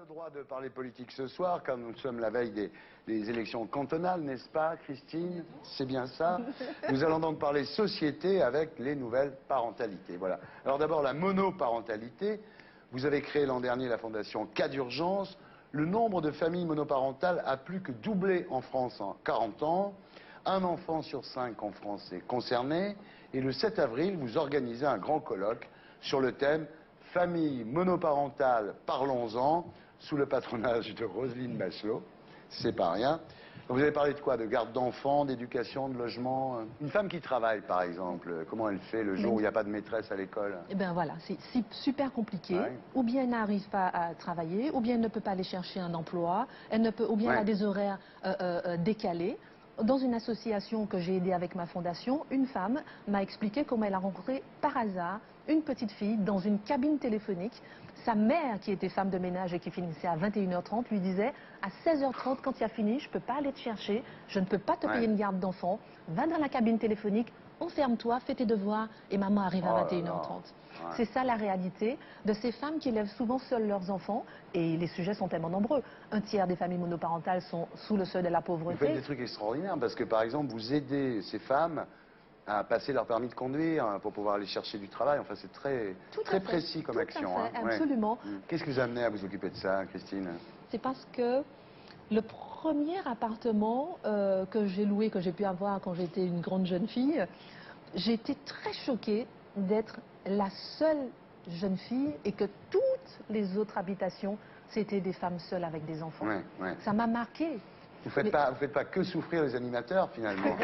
le droit de parler politique ce soir, comme nous sommes la veille des élections cantonales, n'est-ce pas, Christine? C'est bien ça. Nous allons donc parler société avec les nouvelles parentalités. Voilà. Alors d'abord, la monoparentalité. Vous avez créé l'an dernier la fondation Cas d'urgence. Le nombre de familles monoparentales a plus que doublé en France en 40 ans. Un enfant sur 5 en France est concerné. Et le 7 avril, vous organisez un grand colloque sur le thème Famille monoparentale, parlons-en, sous le patronage de Roselyne Bachelot. C'est pas rien. Vous avez parlé de quoi? De garde d'enfants, d'éducation, de logement? Une femme qui travaille, par exemple, comment elle fait le jour où il n'y a pas de maîtresse à l'école? Eh bien voilà, c'est super compliqué. Ouais. Ou bien elle n'arrive pas à travailler, ou bien elle ne peut pas aller chercher un emploi, elle ne peut, ou bien elle a des horaires décalés. Dans une association que j'ai aidée avec ma fondation, une femme m'a expliqué comment elle a rencontré par hasard une petite fille dans une cabine téléphonique. Sa mère, qui était femme de ménage et qui finissait à 21h30, lui disait à 16h30, quand tu as fini, je ne peux pas aller te chercher, je ne peux pas te payer une garde d'enfant, va dans la cabine téléphonique, enferme-toi, fais tes devoirs et maman arrive à 21h30. C'est ça la réalité de ces femmes qui élèvent souvent seules leurs enfants, et les sujets sont tellement nombreux. Un tiers des familles monoparentales sont sous le seuil de la pauvreté. Vous faites des trucs extraordinaires parce que par exemple vous aidez ces femmes à passer leur permis de conduire pour pouvoir aller chercher du travail. Enfin c'est très précis comme action. Absolument. Qu'est-ce qui vous a amené à vous occuper de ça, Christine? C'est parce que le premier appartement que j'ai loué, que j'ai pu avoir quand j'étais une grande jeune fille, j'ai été très choquée d'être la seule jeune fille et que toutes les autres habitations, c'était des femmes seules avec des enfants. Ça m'a marquée. Vous faites pas que souffrir les animateurs, finalement.